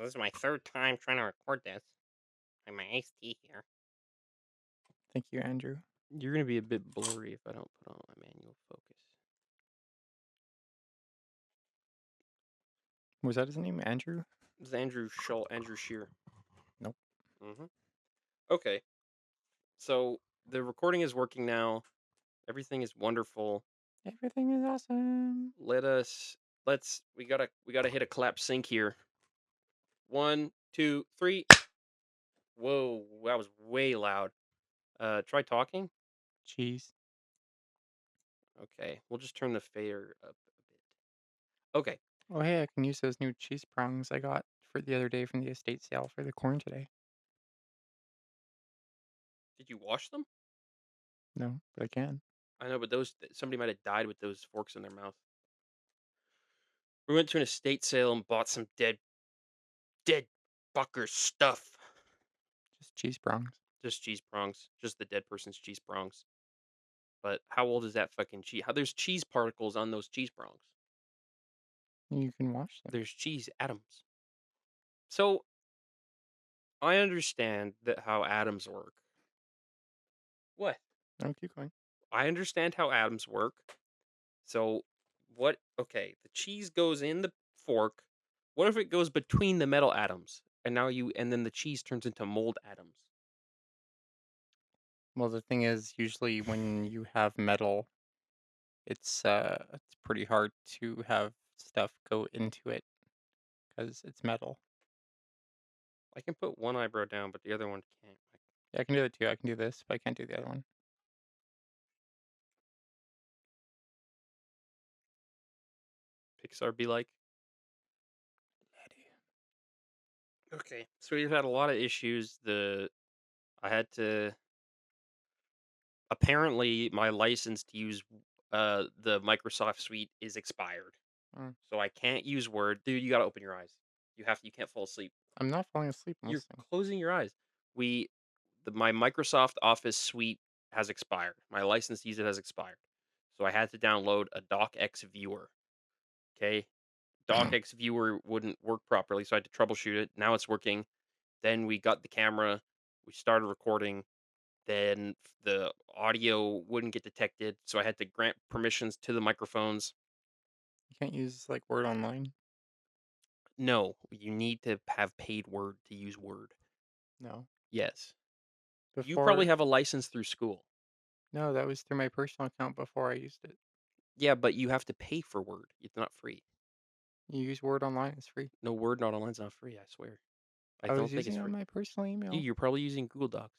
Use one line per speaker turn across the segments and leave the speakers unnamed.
This is my third time trying to record this. I have my iced tea here.
Thank you, Andrew.
You're gonna be a bit blurry if I don't put on my manual focus.
Was that his name, Andrew?
This is Andrew Schull, Andrew Shear.
Nope.
Okay, so the recording is working now. Everything is wonderful.
Everything is awesome.
We gotta hit a clap sync here. 1, 2, 3. Whoa, that was way loud. Try talking.
Cheese.
Okay, we'll just turn the fader up a bit. Okay,
Oh, hey, I can use those new cheese prongs I got for the other day from the estate sale for the corn today.
did you wash them?
No, but I can.
I know, but somebody might have died with those forks in their mouth. We went to an estate sale and bought some dead fucker stuff.
Just cheese prongs.
Just cheese prongs. Just the dead person's cheese prongs. But how old is that fucking cheese? How there's cheese particles on those cheese prongs?
You can wash them.
There's cheese atoms. So I understand that how atoms work. What?
No, keep going.
I understand how atoms work. So what? Okay, the cheese goes in the fork. What if it goes between the metal atoms, and then the cheese turns into mold atoms?
Well, the thing is, usually when you have metal, it's pretty hard to have stuff go into it because it's metal.
I can put one eyebrow down, but the other one can't.
Yeah, I can do that too. I can do this, but I can't do the other one.
Pixar be like.
Lady.
Okay, so we've had a lot of issues. I had to apparently my license to use the Microsoft Suite is expired,
Mm.
so I can't use Word. Dude, you gotta open your eyes. You can't fall asleep.
I'm not falling asleep. I'm
You're
listening.
closing your eyes. We my Microsoft Office Suite has expired. My license to use it has expired, so I had to download a DocX viewer. Okay, DocX viewer wouldn't work properly, so I had to troubleshoot it. Now it's working. Then we got the camera. We started recording. Then the audio wouldn't get detected, so I had to grant permissions to the microphones.
You can't use like Word Online.
No, you need to have paid Word to use Word.
No.
Yes. You probably
Before,
have a license through school.
no, that was through my personal account before I used it.
Yeah, but you have to pay for Word. It's not free.
You use Word Online, it's free.
No, Word not online's not free, I swear. I
I was
don't think
using
it's
it on
free.
my personal
Yeah,
email.
you're probably using Google Docs.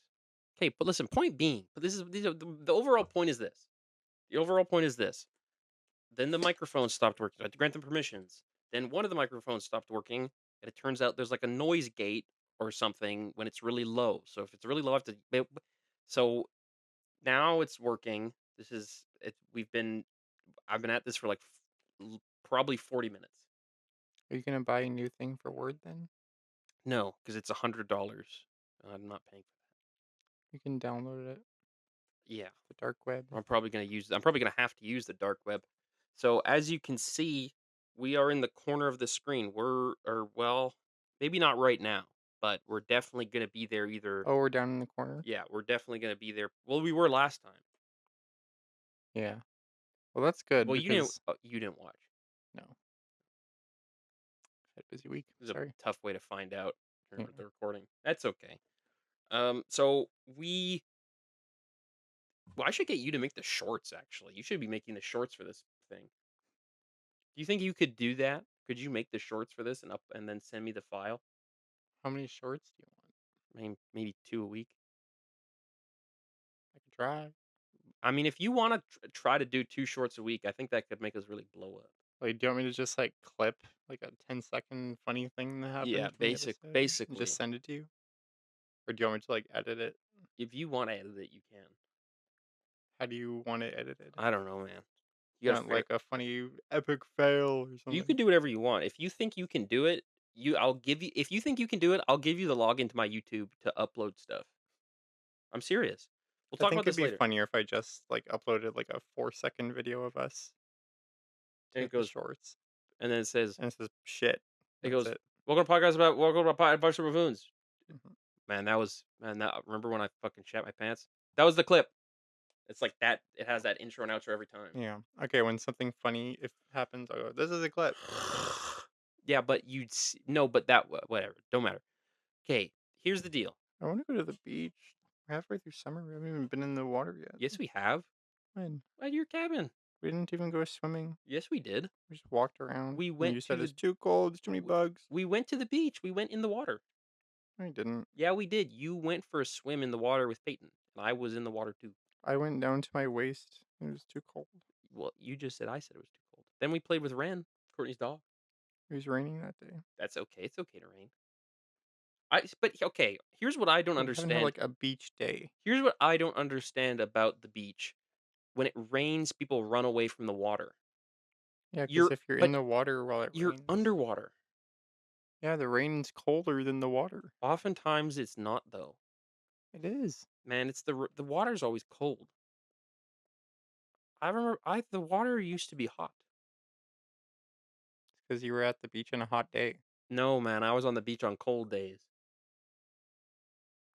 Okay, but listen, point being, but the overall point is this. The overall point is this. Then the microphone stopped working. I had to grant them permissions. Then one of the microphones stopped working, and it turns out there's like a noise gate or something when it's really low. So if it's really low, I have to. So now it's working. This is it. I've been at this for like probably 40 minutes.
Are you gonna buy a new thing for Word then?
No, because it's $100. I'm not paying for that.
You can download it,
Yeah,
the dark web.
I'm probably gonna have to use the dark web. So as you can see, we are in the corner of the screen. Well, maybe not right now, but we're definitely gonna be there either.
Oh, we're down in the corner?
Yeah, we're definitely gonna be there. Well, we were last time.
Yeah. Well, that's good
Well,
because
you didn't watch.
no, had a busy week.
It was a
Sorry.
tough way to find out
Yeah.
during the recording. That's okay. So well, I should get you to make the shorts. Actually, you should be making the shorts for this thing. Do you think you could do that? Could you make the shorts for this and then send me the file?
How many shorts do you want?
I mean, maybe 2 a week.
I could try.
I mean, if you wanna try to do 2 shorts a week, I think that could make us really blow up.
Like, do you want me to just like clip like a 10-second funny thing that
Yeah,
happened from the episode and just
basically.
send it to you? Or do you want me to like edit it?
If you wanna edit it, you can.
How do you want it edited?
I don't know, man. You
You
gotta
want
figure
like a funny epic fail or
you can
something?
do whatever you want. If you think you can do it, I'll give you if you think you can do it, I'll give you the login to my YouTube to upload stuff. I'm serious. We'll
I
talk
think
about
it'd
this
be
later.
funnier if I just like uploaded like a 4-second video of us
And
to
it
the
goes
shorts.
and then
And it says shit.
it
That's
goes
it.
Welcome to a bunch of Buffoons.
Mhm.
Man, that remember when I fucking shat my pants? That was the clip. It's like that it has that intro and outro every time.
Yeah. Okay, when something funny if happens, I'll go, "This is a clip."
Yeah, but no, but that whatever, don't matter. Okay, here's the deal.
I wanna go to the beach. We're halfway through summer, we haven't even been in the water yet.
Yes, we have.
When?
At your cabin.
We didn't even go swimming.
Yes, we did.
We just walked around,
We
and you
went to
said,
the
"It's too cold, there's too many bugs."
we went to the beach. We went in the water.
No, you didn't.
Yeah, we did. You went for a swim in the water with Peyton, and I was in the water too.
I went down to my waist, it was too cold.
Well, you just said I said it was too cold. Then we played with Ren, Courtney's dog.
It was raining that day.
That's okay. It's okay to rain. But okay, here's what I don't
We haven't had,
understand.
like, a beach day.
Here's what I don't understand about the beach. When it rains, people run away from the water.
Yeah, because
You're
if you're in
but
the water while it
you're
rains.
underwater.
Yeah, the rain's colder than the water.
Oftentimes it's not though.
It is,
Man, it's the water's always cold. I remember I the water used to be hot.
because you were at the beach on a hot day.
No, man, I was on the beach on cold days.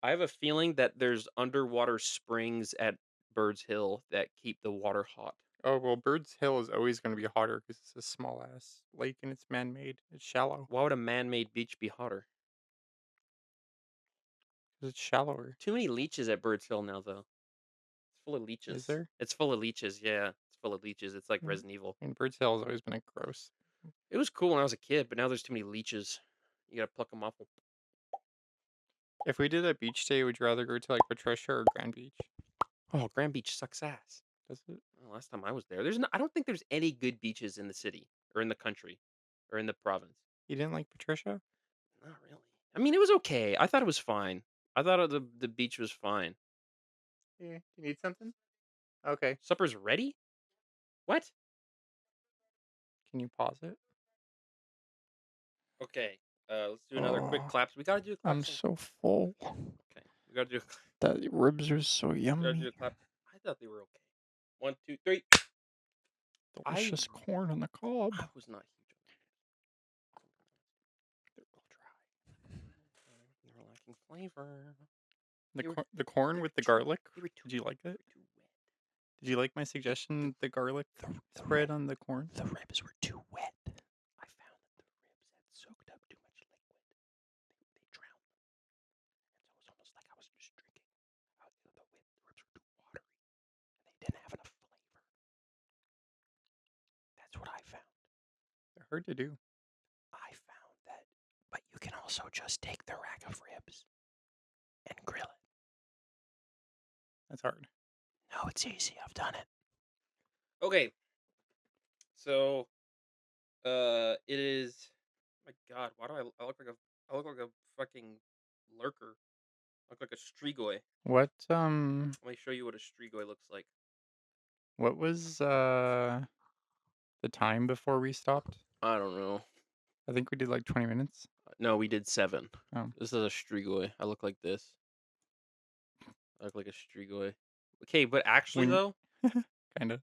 I have a feeling that there's underwater springs at Bird's Hill that keep the water hot.
Oh, well, Bird's Hill is always gonna be hotter because it's a small ass lake and it's man-made. It's shallow.
Why would a man-made beach be hotter?
'Cause it's shallower.
Too many leeches at Bird's Hill now, though. It's full of
Is
leeches.
there?
It's full of leeches. Yeah, it's full of leeches. It's like
Mm,
Resident Evil.
I mean, Bird's Hill has always been a gross.
It was cool when I was a kid, but now there's too many leeches. You gotta pluck them off.
If we did a beach day, would you rather go to, like, Patricia or Grand Beach?
Oh, Grand Beach sucks ass.
Does it?
Well, last time I was there, I don't think there's any good beaches in the city or in the country or in the province.
You didn't like Patricia?
Not really. I mean, it was okay. I thought it was fine. I thought the beach was fine.
Yeah. You need something? Okay.
Supper's ready? What?
Can you pause it?
Okay. Let's do another quick
Oh,
claps. We gotta do a clap
I'm
sing.
so full.
Okay. We gotta do.
That ribs are so
We gotta do a
yummy.
clap. I thought they were okay. One, two, three. I
Delicious corn on the
I
cob.
was not huge on the ribs. They're a little dry. They're lacking flavor.
The
They were
the corn
they were
with the
too
garlic.
they were too
Did you like
they
it?
were too wet.
Did you like my
The
suggestion? The garlic
the
spread on the corn.
the ribs were too wet. I found that the ribs had soaked up too much liquid. They drowned them, and so it was almost like I was just drinking. The ribs were too watery, and they didn't have enough flavor. That's what I found.
They're hard to do.
I found that, but you can also just take the rack of ribs and grill it.
That's hard.
No, it's easy. I've done it. Okay, so it is. My God, why do I look like I look like a fucking lurker. I look like a strigoi. Let me show you what a strigoi looks like.
What was the time before we stopped?
I don't know.
I think we did like 20 minutes.
No, we did 7.
Oh,
This is a strigoi. I look like this. I look like a strigoi. Okay, but actually
when
though,
kind of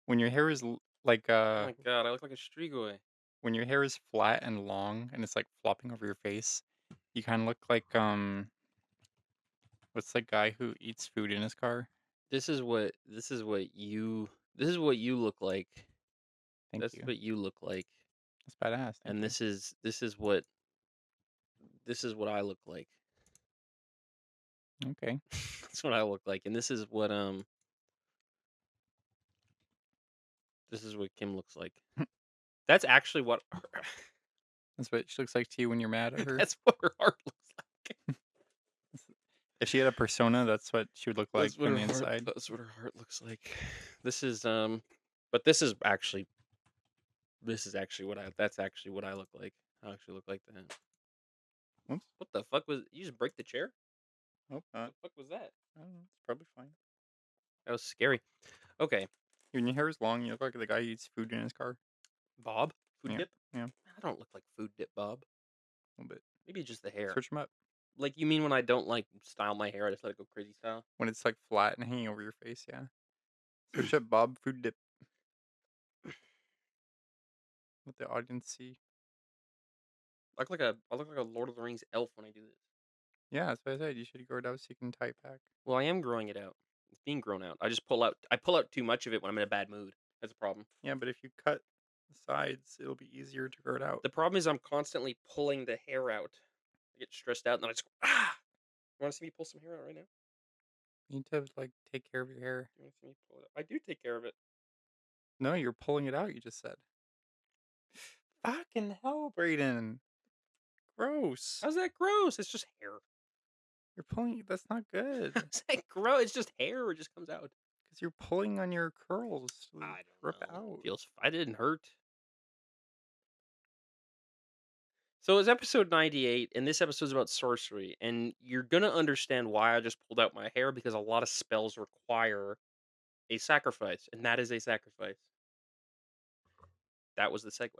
when your hair is like
oh my God, I look like a strigoi.
when your hair is flat and long and it's like flopping over your face, you kind of look like what's the guy who eats food in his car?
This is what you look like.
Thank
That's
you.
what you look like.
That's badass. Thank
And
you.
this is what I look like.
Okay.
That's what I look like. And this is what Kim looks like. That's actually what
That's what she looks like to you when you're mad at her.
that's what her heart looks like.
If she had a persona, that's what she would look like from the inside.
That's what her heart looks like. This is but this is actually what I that's actually what I look like. I actually look like that.
Oops.
What the fuck was you just break the chair?
Hope
What
not.
the fuck was that?
I don't know. It's probably fine.
That was scary. Okay.
When your hair is long, you look like the guy who eats food in his car.
Bob? Food
Yeah.
dip?
Yeah.
I don't look like food dip Bob.
A little bit.
Maybe just the hair.
Search him up.
Like you mean when I don't like style my hair, I just let it go crazy style?
When it's like flat and hanging over your face, yeah. Search up Bob Food Dip. Let the audience see.
I look like a Lord of the Rings elf when I do this.
Yeah, that's what I said. You should grow it out so you can type back.
Well, I am growing it out. It's being grown out. I pull out too much of it when I'm in a bad mood. That's a problem.
Yeah, but if you cut the sides, it'll be easier to grow it out.
The problem is I'm constantly pulling the hair out. I get stressed out and then I just go, ah. You want to see me pull some hair out right now?
You need to like take care of your hair.
You want to see me pull it out? I do take care of it.
No, you're pulling it out. You just said. Fucking hell, Brayden. Gross.
How's that gross? It's just hair.
You're pulling. That's not good.
How's that gross? It's just hair. It just comes out.
Because you're pulling on your curls to
I don't
rip
know.
out.
Feels. I didn't hurt. So it's episode 98, and this episode's about sorcery. And you're gonna understand why I just pulled out my hair because a lot of spells require a sacrifice, and that is a sacrifice. That was the segue.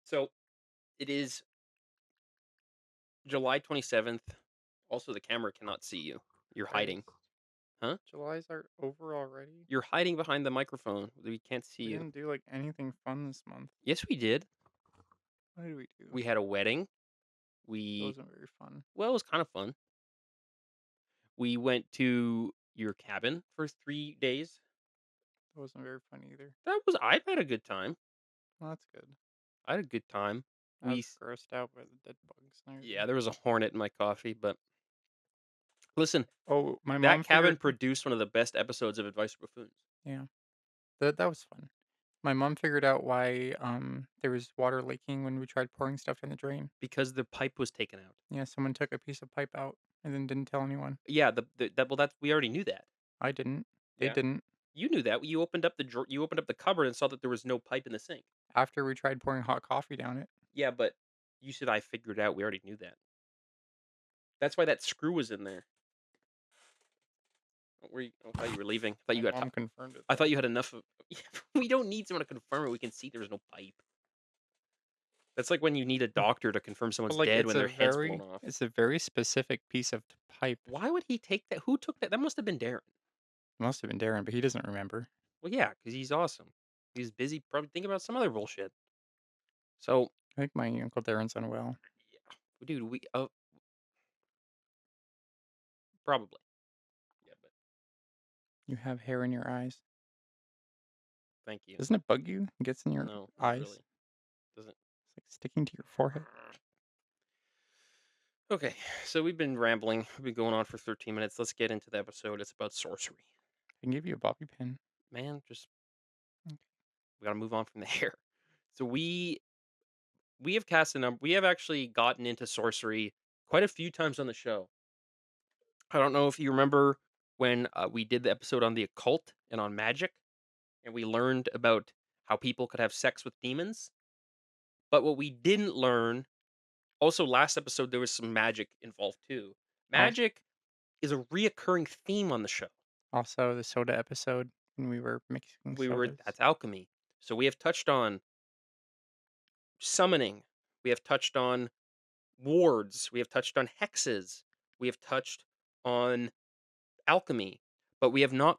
So it is July 27th. Also, the camera cannot see you. You're hiding.
Christ.
Huh?
July's are over already.
You're hiding behind the microphone. We can't see
We
you.
didn't do like anything fun this month.
Yes, we did.
What did we do?
We had a wedding.
That
We
wasn't very fun.
Well, it was kind of fun. We went to your cabin for 3 days.
That wasn't very fun either.
I've had a good time.
Well, that's good.
I had a good time.
I
We
was
s-
grossed out by the dead bugs and
yeah,
everything.
there was a hornet in my coffee, but listen,
Oh, my
that
mom
cabin
figured.
produced one of the best episodes of Advice for Buffoons
Yeah, that was fun. My mom figured out why there was water leaking when we tried pouring stuff in the drain.
because the pipe was taken out.
Yeah, someone took a piece of pipe out and then didn't tell anyone.
Yeah, that's we already knew that.
I didn't. They
Yeah,
didn't.
you knew that. You opened up the cupboard and saw that there was no pipe in the sink.
After we tried pouring hot coffee down it.
Yeah, but you said I figured it out. We already knew that. That's why that screw was in there. I thought you were leaving.
My mom confirmed it
I
though.
thought you had enough of. We don't need someone to confirm it. We can see there's no pipe. That's like when you need a doctor to confirm
But
someone's
like
dead when their head's blown off.
it's a very specific piece of pipe.
Why would he take that? Who took that? That must have been Darren.
Must have been Darren, but he doesn't remember.
Well, yeah, because he's awesome. He's busy, probably thinking about some other bullshit. So,
I think my Uncle Darren's unwell.
yeah, dude, probably, yeah, but
You have hair in your eyes.
thank you.
Doesn't it bug you? It gets in your
No, not
eyes.
really. Doesn't.
It's like sticking to your forehead.
Okay, so we've been rambling. We've been going on for 13 minutes. Let's get into the episode. It's about sorcery.
I can give you a bobby pin.
Man, just
Okay.
we gotta move on from there. So we have cast a number. We have actually gotten into sorcery quite a few times on the show. I don't know if you remember when we did the episode on the occult and on magic, and we learned about how people could have sex with demons. But what we didn't learn, also last episode, there was some magic involved too.
Also,
Magic is a reoccurring theme on the show.
also the soda episode when we were mixing sodas.
That's alchemy. So we have touched on summoning. We have touched on wards. We have touched on hexes. We have touched on alchemy, but we have not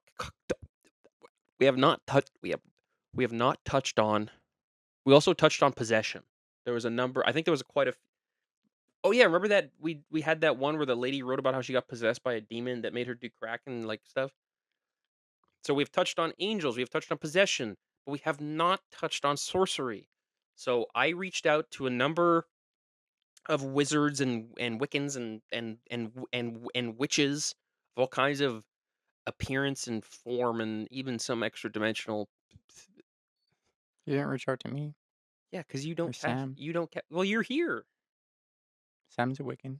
touched on. We also touched on possession. There was a number. I think there was quite a. Oh yeah, remember that we had that one where the lady wrote about how she got possessed by a demon that made her do crack and like stuff. So we've touched on angels. We've touched on possession, but we have not touched on sorcery. So I reached out to a number of wizards and Wiccans and witches of all kinds of appearance and form and even some extra dimensional.
You didn't reach out to me
Yeah, because
or Sam.
well, you're here.
Sam's a Wiccan.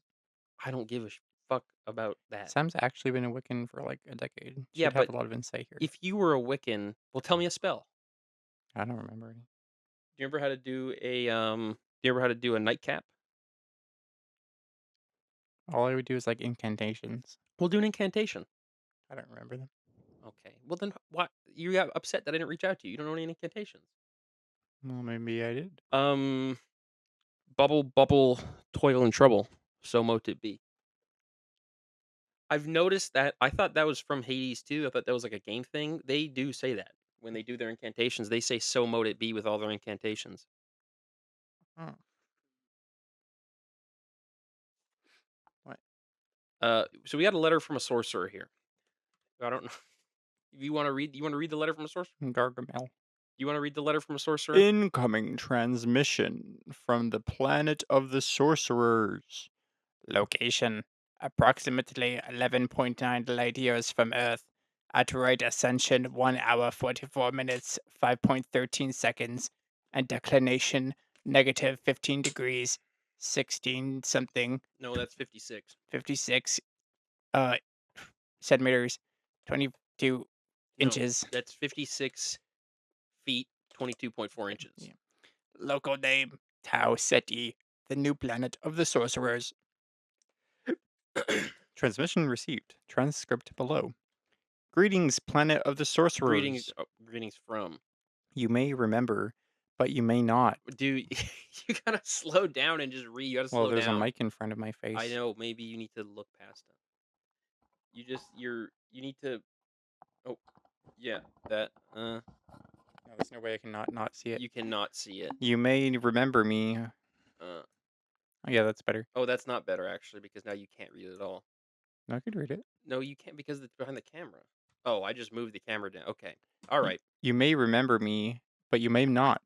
I don't give a fuck about that.
Sam's actually been a Wiccan for like a decade.
Yeah,
Should have
but
a lot of insight here.
if you were a Wiccan, well, tell me a spell.
I don't remember any.
Do you remember how to do do you remember how to do a nightcap?
All I would do is like incantations.
We'll do an incantation.
I don't remember them.
Okay. Well then what you got upset that I didn't reach out to you. You don't know any incantations.
Well, maybe I did.
Um bubble, bubble, toil and trouble. So mote it be. I've noticed that I thought that was from Hades too. I thought that was like a game thing. They do say that when they do their incantations. They say so mote it be with all their incantations.
Huh.
So we got a letter from a sorcerer here. I don't know. If you want to read the letter from a sorcerer?
Gargamel.
You want to read the letter from a sorcerer?
Incoming transmission from the planet of the sorcerers. Location approximately 11.9 light years from Earth. At rate ascension 1 hour 44 minutes 5.13 seconds. And declination negative 15 degrees 16 something
No, that's 56.
56 uh centimeters 22
No,
inches.
that's 56 feet, 22.4 inches.
Yeah. Local name Tau Ceti, the new planet of the sorcerers. Transmission received. Transcript below. Greetings, planet of the
Greetings,
sorcerers.
greetings from.
You may remember, but you may not.
Dude, you gotta slow down and just read. You gotta
Well,
slow
there's a
down.
mic in front of my
I
face.
know. Maybe you need to look past it. You need to. Oh, yeah. That.
No, there's no way I can not see it.
You cannot see it.
You may remember me.
Uh.
Oh, yeah, that's better.
Oh, that's not better actually because now you can't read it at all.
No, I could read it.
No, you can't because it's behind the camera. Oh, I just moved the camera down. Okay. All
Y-
right.
You may remember me, but you may not.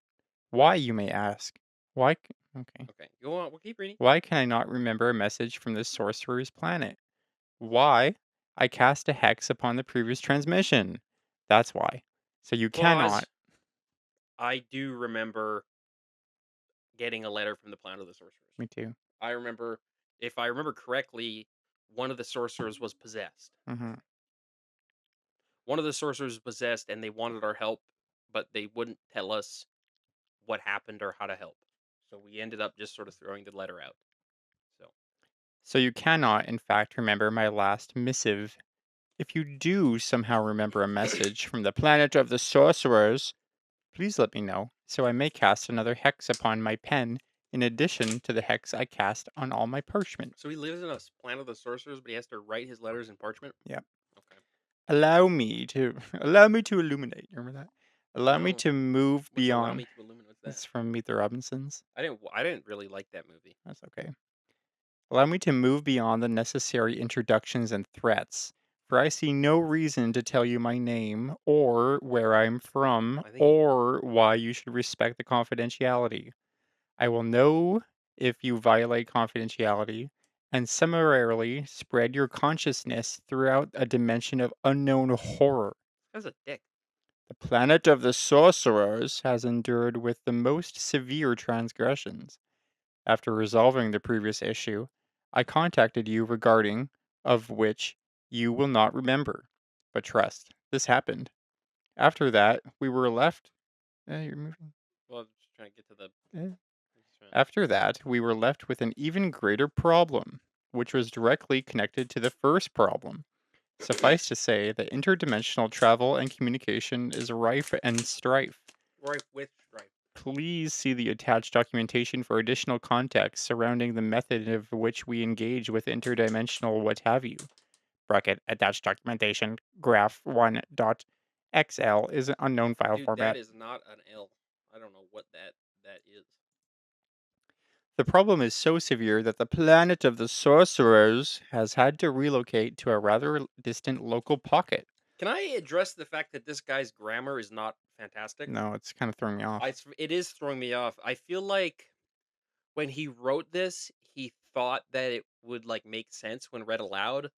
Why, you may ask? Why? Okay.
Okay. Go on. We'll keep reading.
Why can I not remember a message from the sorcerer's planet? Why? I cast a hex upon the previous transmission. That's why. So you cannot.
Pause. I do remember getting a letter from the planet of the sorcerers.
Me too.
I remember, if I remember correctly, one of the sorcerers was possessed.
Hmm.
One of the sorcerers was possessed, and they wanted our help, but they wouldn't tell us what happened or how to help. So we ended up just sort of throwing the letter out. So
So you cannot, in fact, remember my last missive. If you do somehow remember a message from the planet of the sorcerers, please let me know, so I may cast another hex upon my pen, in addition to the hex I cast on all my parchment.
so he lives in a planet of the sorcerers, but he has to write his letters in parchment.
Yeah.
Okay.
Allow me to illuminate. Remember that? Allow me
No,
to move
what's allow
beyond.
me to illuminate? What's that?
It's from Meet the Robinsons.
I didn't really like that movie.
That's okay. Allow me to move beyond the necessary introductions and threats, for I see no reason to tell you my name, or where I am from,
I think
or why you should respect the confidentiality. I will know if you violate confidentiality, and summarily spread your consciousness throughout a dimension of unknown horror.
that's a dick.
The planet of the sorcerers has endured with the most severe transgressions. After resolving the previous issue, I contacted you regarding of which you will not remember. But trust, this happened. After that, we were left. You're moving.
Well, I'm just trying to get to the.
eh. After that, we were left with an even greater problem, which was directly connected to the first problem. Suffice to say that interdimensional travel and communication is rife and strife.
Right with stripe.
Please see the attached documentation for additional context surrounding the method of which we engage with interdimensional what have you. Bracket attached documentation graph 1.xl is an unknown file
Dude, that
format.
is not an L. I don't know what that is.
The problem is so severe that the planet of the sorcerers has had to relocate to a rather distant local pocket.
Can I address the fact that this guy's grammar is not fantastic?
No, it's kind of throwing me off.
It is throwing me off. I feel like when he wrote this, he thought that it would like make sense when read aloud,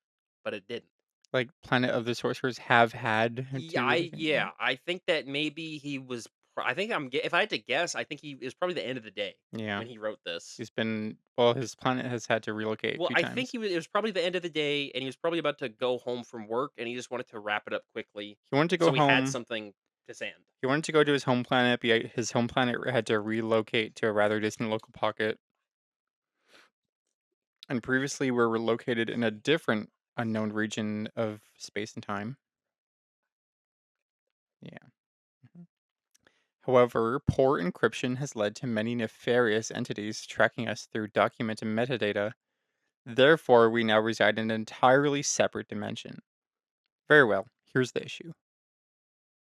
but it didn't.
Like planet of the sorcerers have had
Yeah,
to relocate. Yeah.
I think that maybe he was. I think if I had to guess, I think he is probably the end of the day
Yeah.
when he wrote this.
He's been well, his planet has had to relocate a
Well,
few
I think
times.
it was probably the end of the day, and he was probably about to go home from work, and he just wanted to wrap it up quickly,
He wanted to go
so he had
home.
something to send.
He wanted to go to his home planet, but his home planet had to relocate to a rather distant local pocket. And previously were located in a different unknown region of space and time. Yeah. Mhm. However, poor encryption has led to many nefarious entities tracking us through documented metadata. Therefore, we now reside in an entirely separate dimension. Very well, here's the issue.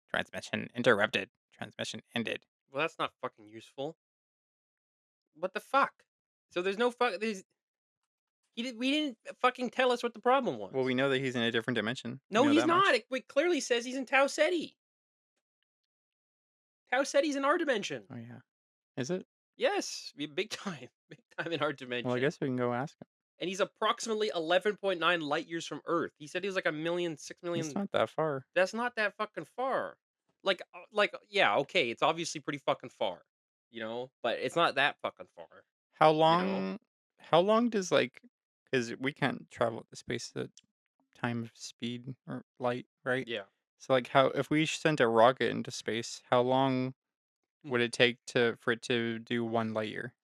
Transmission interrupted. Transmission ended.
Well, that's not fucking useful. What the fuck? So there's no fuck. There's We didn't fucking tell us what the problem
Well, we
was.
know that he's in a different dimension. We
No,
know
he's
that
not.
much.
It clearly says he's in Tau Ceti. Tau Ceti's in our dimension.
Oh, yeah. Is it?
Yes, big time, big time in our
Well, I
dimension.
guess we can go ask him.
And he's approximately 11.9 light years from Earth. He said he was like a million, six
It's
million.
not that far.
That's not that fucking far. Yeah, okay, it's obviously pretty fucking far, but it's not that fucking far,
How
you know?
long how long does, like, because we can't travel at the space at time of speed or light, right?
Yeah.
So, like, how if we sent a rocket into space, how long
Hmm.
would it take for it to do 1 light year?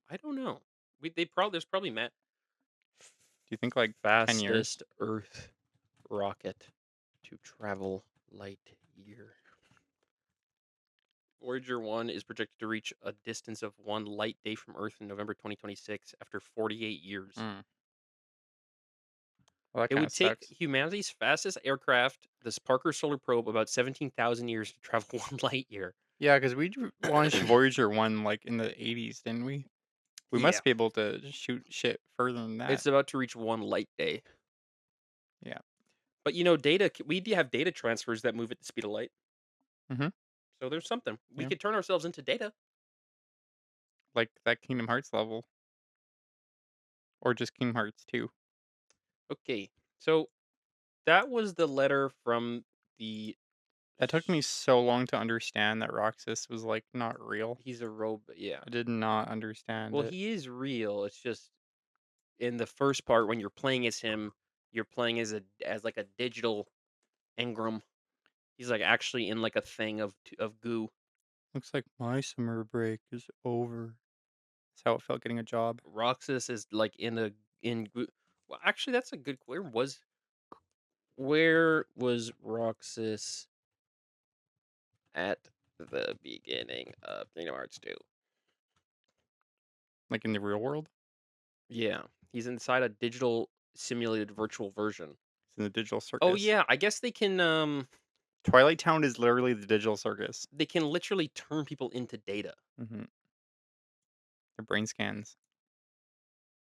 I don't know. There's probably
Do you think, like, 10 years?
fastest Earth rocket to travel light year. Voyager 1 is projected to reach a distance of 1 light day from Earth in November 2026 after 48 years.
Mm, well, that
It
kinda
would take
sucks.
humanity's fastest aircraft, this Parker Solar Probe, about 17,000 years to travel 1 light year.
Yeah, because we launched Voyager 1, like, in the '80s, didn't we? We
Yeah.
must be able to shoot shit further than that.
It's about to reach 1 light day.
Yeah.
But, we do have data transfers that move at the speed of light.
Mhm.
So there's something. We
Yeah.
could turn ourselves into data.
Like that Kingdom Hearts level or just Kingdom Hearts 2.
Okay. So that was the letter from the
That took me so long to understand that Roxas was, like, not real.
he's a robot. Yeah.
I did not understand
Well,
it.
he is real. It's just in the first part when you're playing as him, you're playing as like a digital engram. He's like actually in like a thing of goo.
Looks like my summer break is over. That's how it felt getting a job.
Roxas is like in goo. Well, actually, that's a good. Where was Roxas at the beginning of Kingdom Hearts 2?
Like, in the real world?
Yeah, he's inside a digital simulated virtual version.
It's in the digital
Oh
circus.
yeah, I guess
Twilight Town is literally the digital circus.
they can literally turn people into data.
Mhm. Their brain scans.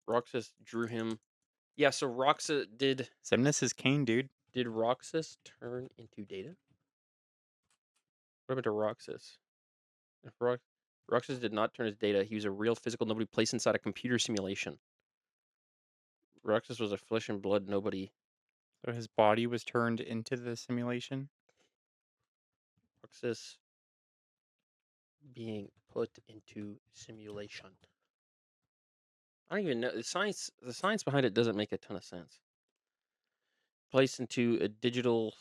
Roxas drew him. Yeah, so Roxas
Xemnas is Kane, dude.
did Roxas turn into data? What happened to Roxas? If Roxas did not turn his data, he was a real physical nobody placed inside a computer simulation. Roxas was a flesh and blood nobody.
So his body was turned into the simulation.
Roxas being put into simulation. I don't even know the science behind it doesn't make a ton of sense. Placed into a digital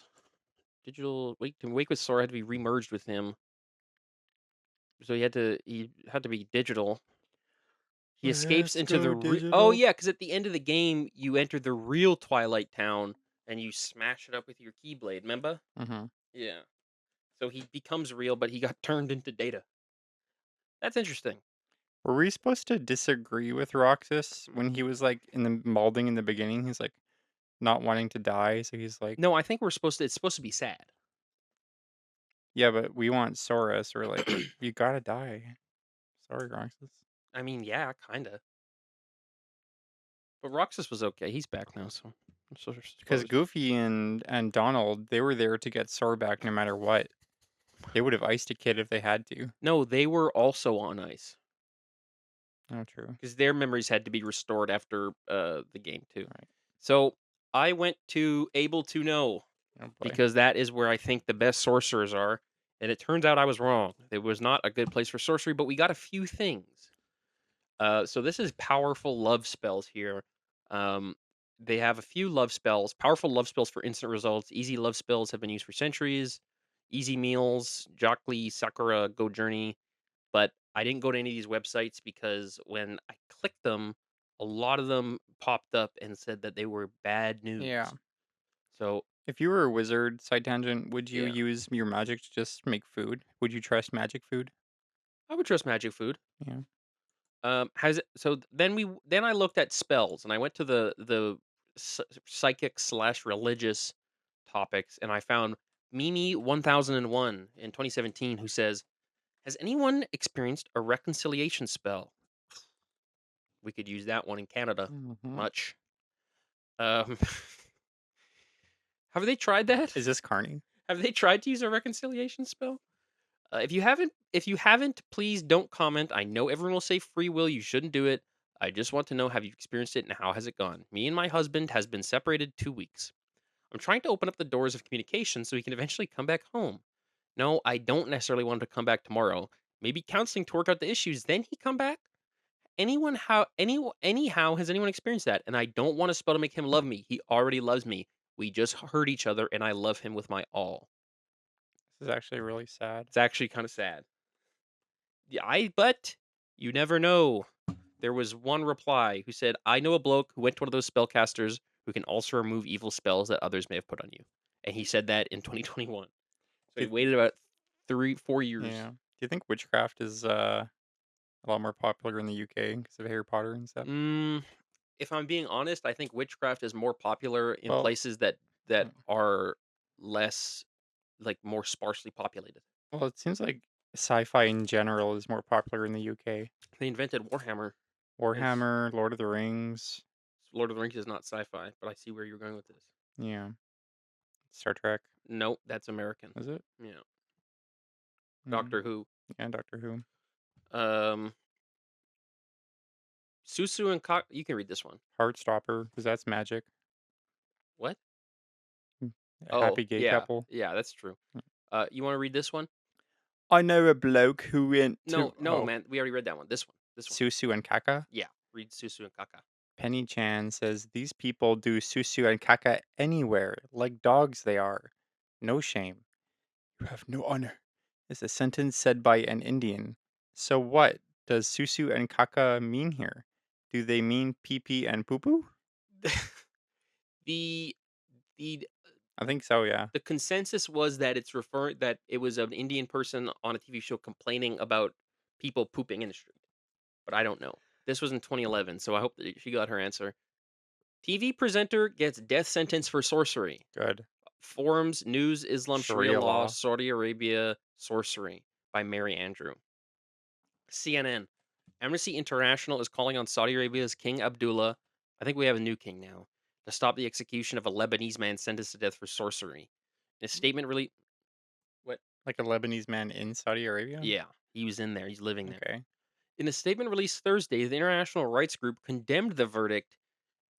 wait to wake with Sora had to be remerged with him. So he had to be digital. He escapes
Let's
into the
go
oh
digital.
yeah, because at the end of the game you enter the real Twilight Town and you smash it up with your Keyblade. Remember?
Mhm.
Yeah. So he becomes real, but he got turned into data. That's interesting.
Were we supposed to disagree with Roxas when he was, like, in the balding in the beginning? He's, like, not wanting to die, so he's like,
No, I think it's supposed to be sad.
"Yeah, but we want Sora," so we're like, "You gotta die. Sorry, Roxas."
I mean, yeah, kinda. But Roxas was okay. He's back now, so I
Because
suppose.
Goofy and Donald, they were there to get Sora back no matter what. They would have iced a kid if they had to.
No, they were also on ice
Oh, true.
because their memories had to be restored after the game too.
Right.
So I went to Able to Know
Oh, boy.
because that is where I think the best sorcerers are. And it turns out I was wrong. It was not a good place for sorcery, but we got a few things. So this is powerful love spells here. Um, they have a few love spells, powerful love spells for instant results. Easy love spells have been used for centuries. Easy meals, Jockly, Sakura, Go Journey. But I didn't go to any of these websites because when I clicked them, a lot of them popped up and said that they were bad
Yeah.
news. So
If you were a wizard, side tangent, would you
yeah,
use your magic to just make food? Would you trust magic food?
I would trust magic food.
Yeah.
Has it, so then I looked at spells and I went to the psychic slash religious topics and I found Mimi 1001 in 2017 who says, "Has anyone experienced a reconciliation spell?" We could use that one in Canada.
Mhm.
Much. Um, have they tried that?
Is this Carney?
Have they tried to use a reconciliation spell? If you haven't, please don't comment. I know everyone will say free will. You shouldn't do it. I just want to know, have you experienced it and how has it gone? Me and my husband has been separated 2 weeks. I'm trying to open up the doors of communication so he can eventually come back home. No, I don't necessarily want him to come back tomorrow. Maybe counseling to work out the issues, then he come back. Anyhow has anyone experienced that? And I don't want a spell to make him love me. He already loves me. We just hurt each other, and I love him with my all.
This is actually really sad.
It's actually kind of sad. Yeah, but you never know. There was one reply who said, "I know a bloke who went to one of those spellcasters who can also remove evil spells that others may have put on you." And he said that in 2021. So he
Do
waited about 3, 4 years.
yeah. Do you think witchcraft is, a lot more popular in the UK because of Harry Potter and stuff?
Mm, if I'm being honest, I think witchcraft is more popular in
Well,
places that
mm,
are less, like, more sparsely populated.
well, it seems like sci-fi in general is more popular in the UK.
They invented Warhammer. It's
Warhammer, Lord of the Rings,
Lord of the Rings is not sci-fi, but I see where you're going with this.
yeah, Star Trek,
Nope, that's American.
is it?
Yeah.
Mm,
Doctor Who.
yeah, Doctor Who.
Um, Susu and Cock. You can read this one.
Heartstopper, because that's magic.
What?
Mm, a
Oh,
happy gay
yeah.
couple.
Yeah, that's true. You wanna read this one?
I know a bloke who went to
No, no,
oh,
man, we already read that one. This one. This one.
Susu and Kaka.
Yeah, read Susu and Kaka.
Penny Chan says these people do Susu and Kaka anywhere, like dogs they are. No shame. You have no honor, is a sentence said by an Indian. So what does Susu and Kaka mean here? Do they mean pee pee and poo poo?
The the
I think so, yeah.
the consensus was that that it was an Indian person on a TV show complaining about people pooping in the street, but I don't know. This was in 2011, so I hope that she got her answer. TV presenter gets death sentence for sorcery.
Good.
Forums, News, Islam, Sharia
Sharia
law,
law.
Saudi Arabia, sorcery by Mary Andrew. CNN. Amnesty International is calling on Saudi Arabia's King Abdullah, I think we have a new king now, to stop the execution of a Lebanese man sentenced to death for sorcery. In a statement really what?
Like a Lebanese man in Saudi Arabia?
Yeah, he was in there. He's living there.
Okay.
In a statement released Thursday, the international rights group condemned the verdict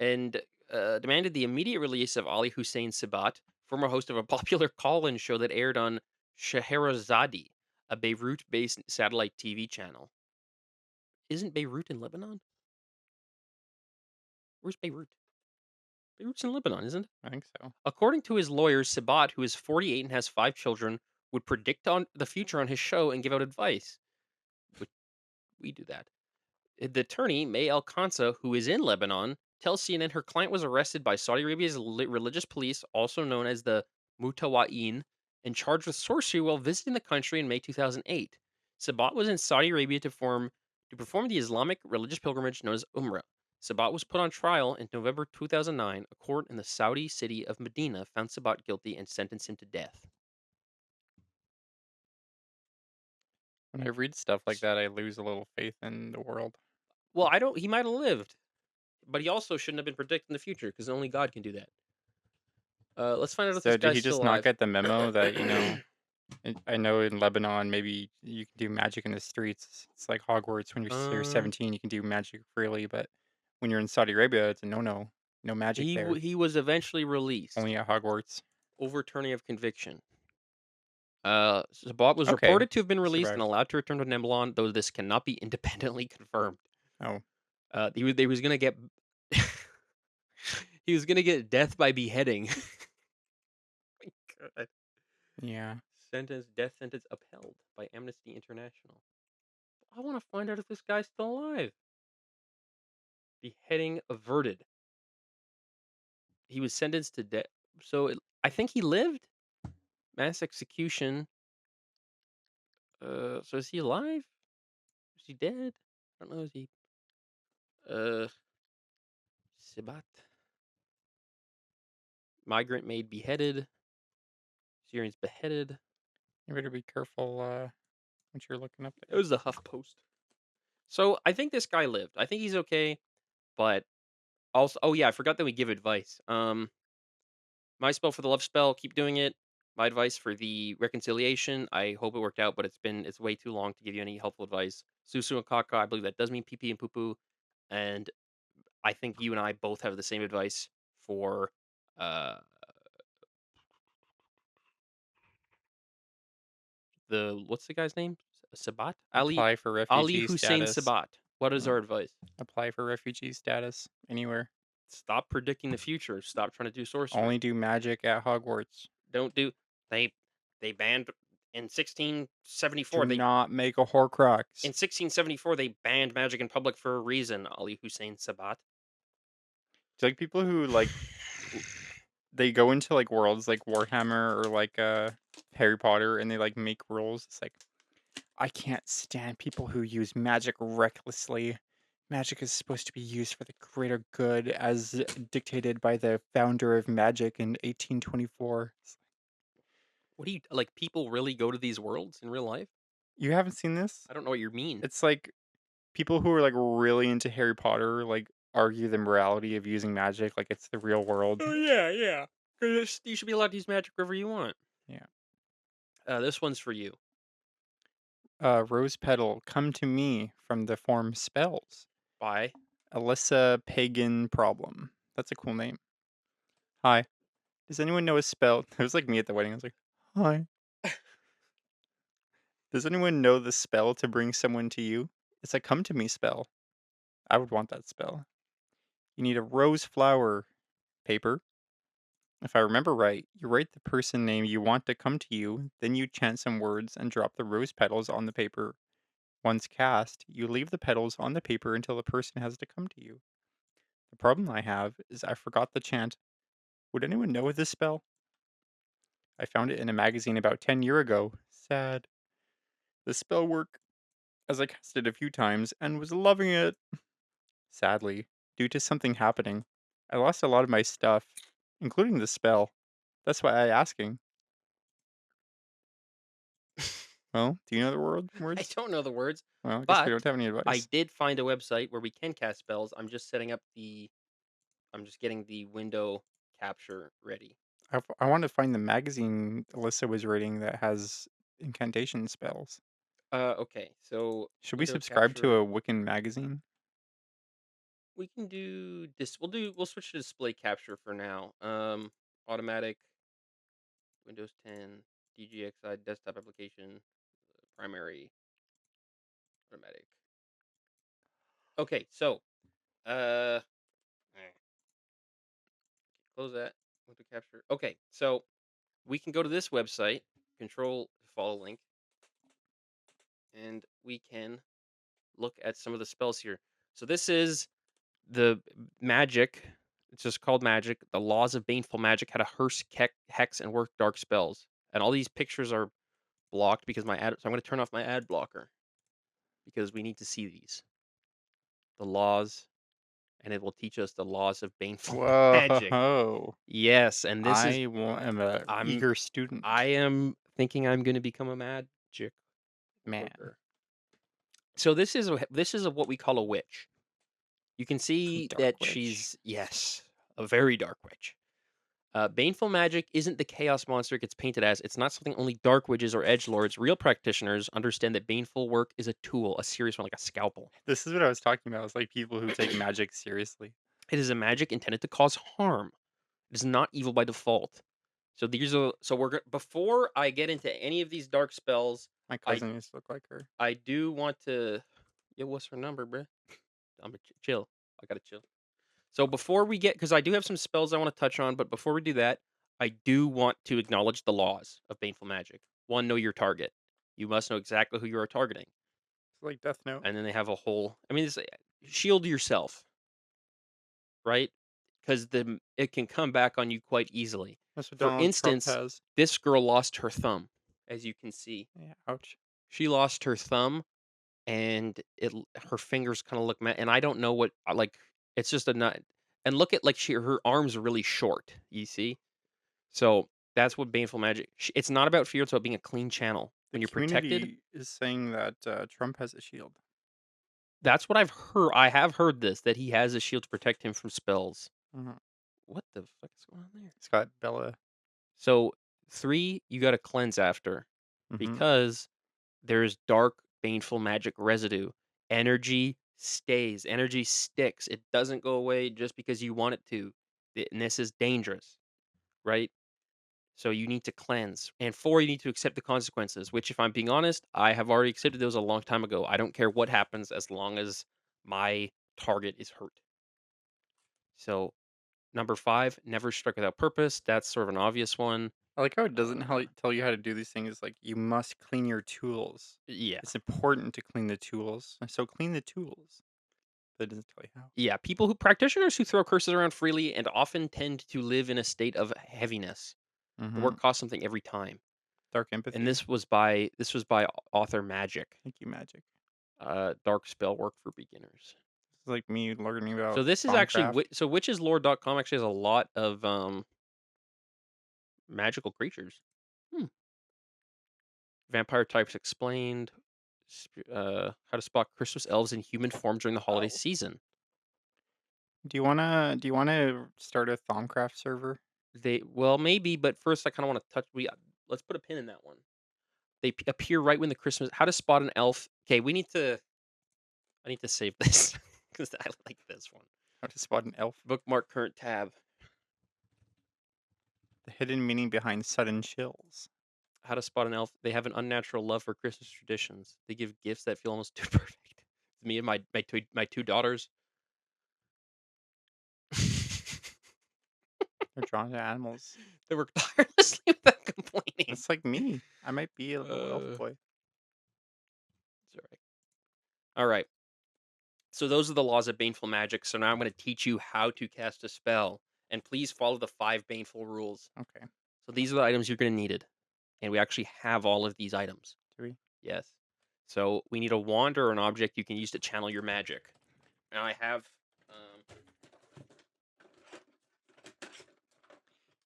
and demanded the immediate release of Ali Hussein Sabat, former host of a popular call-in show that aired on Scheherazade, a Beirut-based satellite TV channel. Isn't Beirut in Lebanon? Where's Beirut? Beirut's in Lebanon, isn't it?
I think so.
According to his lawyer, Sabat, who is 48 and has 5 children, would predict on the future on his show and give out advice. Would we do that? The attorney, May El Kansa, who is in Lebanon, tells CNN her client was arrested by Saudi Arabia's religious police, also known as the Mutawa'in, and charged with sorcery while visiting the country in May 2008. Sabat was in Saudi Arabia to perform the Islamic religious pilgrimage known as Umrah. Sabat was put on trial in November 2009. A court in the Saudi city of Medina found Sabat guilty and sentenced him to death.
When I read stuff like that, I lose a little faith in the world.
Well, I don't. He might have lived, but he also shouldn't have been predicting the future because only God can do that. Let's find out if this
So did
guy's
he
still
just not
alive.
get the memo that, I know in Lebanon, maybe you can do magic in the streets. It's like Hogwarts. When you're
uh,
17, you can do magic freely, but when you're in Saudi Arabia, it's a no-no. No magic there.
he was eventually released,
Only at Hogwarts.
overturning of conviction. Sabat was
Okay.
reported to have been released and
Survived.
allowed to return to Neblon, though this cannot be independently confirmed.
Oh,
He was gonna get he was gonna get death by beheading. God.
yeah.
Death sentence upheld by Amnesty International. I want to find out if this guy's still alive. Beheading averted. He was sentenced to death. I think he lived. Mass execution. So is he alive? Is he dead? I don't know. Is he? Uh, Sibat. Migrant made beheaded. Syrians beheaded.
You better be careful what you're looking up
It
there.
was the Huff Post. So I think this guy lived. I think he's okay, but also, oh yeah, I forgot that we give advice. My spell for the love spell, keep doing it. My advice for the reconciliation, I hope it worked out, but it's way too long to give you any helpful advice. Susu and Kaka, I believe that does mean pee pee and poo poo, and I think you and I both have the same advice for uh the what's the guy's name? Sabat?
Apply for
Ali
refugee
Hussein
status.
Sabat. What is
Yeah.
our advice?
Apply for refugee status anywhere.
Stop predicting the future. Stop trying to do
Only
sorcery.
do magic at Hogwarts.
Don't do they they banned in 1674
Do
they
not make a Horcrux.
in 1674 they banned magic in public for a reason, Ali Hussein Sabat.
It's like people who they go into like worlds like Warhammer or like Harry Potter and they like make rules. It's like I can't stand people who use magic recklessly. Magic is supposed to be used for the greater good as dictated by the founder of magic in 1824.
What do you like people really go to these worlds in real life?
You haven't seen this?
I don't know what you mean.
It's like people who are like really into Harry Potter like argue the morality of using magic like it's the real world.
Oh yeah, yeah. 'Cause you should be allowed to use magic wherever you want.
Yeah.
This one's for you.
Rose Petal, come to me from the form spells.
Bye.
Alyssa Pagan Problem. That's a cool name. Hi. Does anyone know a spell? It was like me at the wedding. I was like, hi. Does anyone know the spell to bring someone to you? It's a come to me spell. I would want that spell. You need a rose flower paper. If I remember right, you write the person name you want to come to you, then you chant some words and drop the rose petals on the paper. Once cast, you leave the petals on the paper until the person has to come to you. The problem I have is I forgot the chant. Would anyone know this spell? I found it in a magazine about 10 year ago. Sad. The spell worked as I cast it a few times and was loving it. Sadly, due to something happening, I lost a lot of my stuff, including the spell. That's why I asking. Well, do you know the
I
words?
don't know the words,
Well, I guess we
but
don't have any
I
advice.
did find a website where we can cast spells. I'm just getting the window capture ready.
I want to find the magazine Alyssa was reading that has incantation spells.
Okay. So
Should we
window
subscribe to
capture.
a Wiccan magazine?
We can do this. We'll switch to display capture for now. Automatic Windows 10 DGXI desktop application primary automatic. Okay, so uh close that window capture. Okay, so we can go to this website, control follow link, and we can look at some of the spells here. So this is the magic. It's just called magic. The laws of baneful magic, how to hex, and work dark spells. And all these pictures are blocked because my ad. So I'm going to turn off my ad blocker because we need to see these the laws, and it will teach us the laws of baneful magic.
Whoa.
Yes, and this is
Am a
I'm
eager student.
I am thinking I'm going to become a magic
Man,
worker. So this is what we call a witch. You can
a
see
dark
that
witch.
she's yes, a very dark witch. Baneful magic isn't the chaos monster it gets painted as. It's not something only dark witches or edge lords. Real practitioners understand that baneful work is a tool, a serious one, like a scalpel.
This is what I was talking about. It's like people who take magic seriously.
It is a magic intended to cause harm. It is not evil by default. So these are before I get into any of these dark spells,
My
I
cousin used to look like her.
I do want to. Yeah, what's her number, bruh? I'm gonna chill. I gotta chill. So before we get, because I do have some spells I want to touch on, but before we do that, I do want to acknowledge the laws of baneful magic. One, know your target. You must know exactly who you are targeting,
It's like Death Note.
and then they have a whole. I mean, shield yourself, right? Because the it can come back on you quite easily.
That's what
For
Donald Trump
instance,
has.
this girl lost her thumb, as you can see.
Yeah, ouch.
She lost her thumb, and her fingers kind of look and I don't know what like it's just a nut. And look at like her arms are really short, you see? So that's what baneful magic it's not about fear, it's about being a clean channel.
The
When you're protected,
community is saying that Trump has a shield.
That's what I've heard. I have heard this, that he has a shield to protect him from spells.
Mhm.
What the fuck is going on there?
It's got Bella.
So 3, you gotta cleanse after,
Mhm.
because there's dark, baneful magic residue. Energy stays, energy sticks. It doesn't go away just because you want it to. And this is dangerous, right? So you need to cleanse. And 4, you need to accept the consequences, which, if I'm being honest, I have already accepted those a long time ago. I don't care what happens as long as my target is hurt. So number 5, never strike without purpose. That's sort of an obvious one.
I like how it doesn't
Uh,
tell you how to do these things. Like you must clean your tools.
yeah.
It's important to clean the tools. So clean the tools. But it doesn't tell you how.
Yeah, people who practitioners who throw curses around freely and often tend to live in a state of heaviness. The
Mhm.
work costs something every time.
Dark
And
empathy.
this was by author Magic.
Thank you, magic.
Dark spell work for beginners.
It's like me learning
So
about
this is actually
Thaumcraft.
so witcheslore.com actually has a lot of magical creatures. Hmm. Vampire types explained. How to spot Christmas elves in human form during the holiday
Oh.
season.
Do you wanna start a Thaumcraft server?
They well maybe, but first I kind of want to touch. Let's put a pin in that one. They appear right when the Christmas. How to spot an elf? Okay, we need to. I need to save this because I like this one.
How to spot an elf?
Bookmark current tab.
The hidden meaning behind sudden chills.
How to spot an elf? They have an unnatural love for Christmas traditions. They give gifts that feel almost too perfect. Me and my two daughters.
They're drawn to animals.
They work tirelessly without complaining.
That's like me. I might be a little elf
Uh,
boy.
Sorry. All right. So those are the laws of baneful magic. So now I'm going to teach you how to cast a spell, and please follow the 5 baneful rules.
Okay.
So these are the items you're going to need it, and we actually have all of these items.
Do we?
Yes. So we need a wand or an object you can use to channel your magic. Now I have. Um,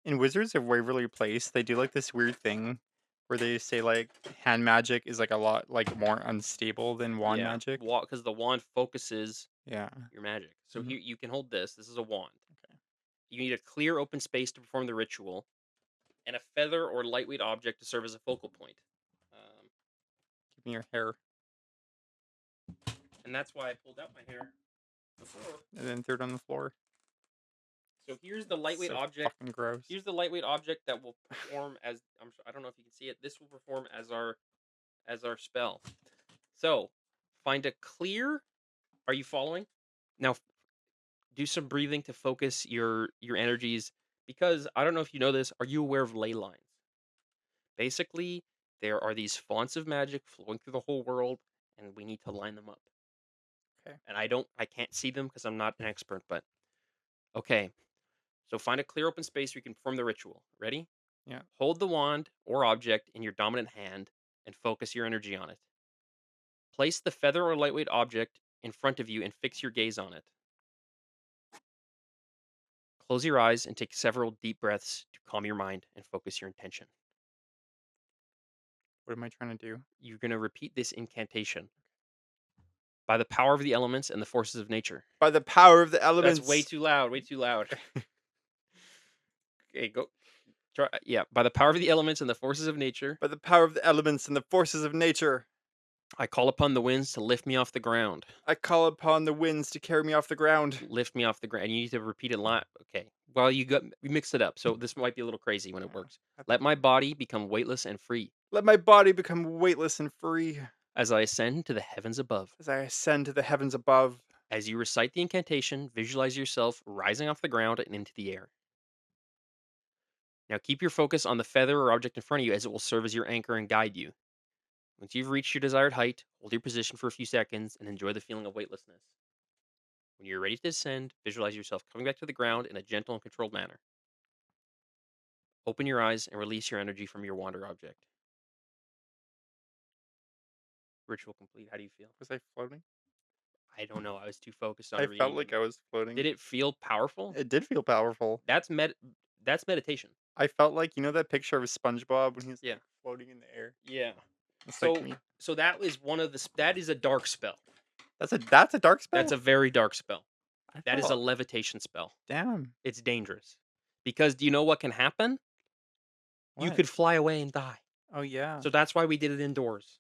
In Wizards of Waverly Place, they do like this weird thing where they say like hand magic is like a lot like more unstable than wand
yeah,
magic.
because the wand focuses
Yeah.
your magic. So
Mhm.
here you can hold this. This is a wand.
Okay.
You need a clear open space to perform the ritual, and a feather or lightweight object to serve as a focal point. Um,
Give me your hair.
and that's why I pulled out my hair before.
And then throw it on the floor.
So here's the lightweight
So
object.
fucking gross.
Here's the lightweight object that will perform as I don't know if you can see it. This will perform as our spell. So find a clear. Are you following? Now do some breathing to focus your energies, because I don't know if you know this. Are you aware of ley lines? Basically, there are these fonts of magic flowing through the whole world, and we need to line them up.
Okay.
And I can't see them because I'm not an expert, but okay. So find a clear open space where you can perform the ritual. Ready?
Yeah.
Hold the wand or object in your dominant hand and focus your energy on it. Place the feather or lightweight object in front of you and fix your gaze on it. Close your eyes and take several deep breaths to calm your mind and focus your intention.
What am I trying to do?
You're going to repeat this incantation by the power of the elements and the forces of nature.
By the power of the
That's way
elements.
too loud, way too loud. Okay, go. Try, yeah, by the power of the elements and the forces of nature,
By the power of the elements and the forces of nature.
I call upon the winds to lift me off the ground.
I call upon the winds to carry me off the ground.
Lift me off the ground. You need to repeat it live. Okay. Well, you mixed it up, so this might be a little crazy when it
Yeah.
works.
I
Let
think
my body become weightless and free
let my body become weightless and free
as I ascend to the heavens above.
as I ascend to the heavens above.
As you recite the incantation, visualize yourself rising off the ground and into the air. Now keep your focus on the feather or object in front of you, as it will serve as your anchor and guide you. Once you've reached your desired height, hold your position for a few seconds and enjoy the feeling of weightlessness. When you're ready to descend, visualize yourself coming back to the ground in a gentle and controlled manner. Open your eyes and release your energy from your wander object. Ritual complete. How do you feel?
Was I floating?
I don't know. I was too focused on
I felt
reading.
like I was
Did
floating.
it feel powerful?
It did feel powerful.
That's that's meditation.
I felt like that picture of SpongeBob when he's
Yeah.
like floating in the air.
Yeah.
It's like
So
me.
that is one of that is a dark spell.
That's a dark
That's
spell?
a very dark spell.
I
That is a
thought
levitation spell.
damn.
It's dangerous. Because do you know what can happen? You
What?
could fly away and die.
Oh, yeah.
So that's why we did it indoors.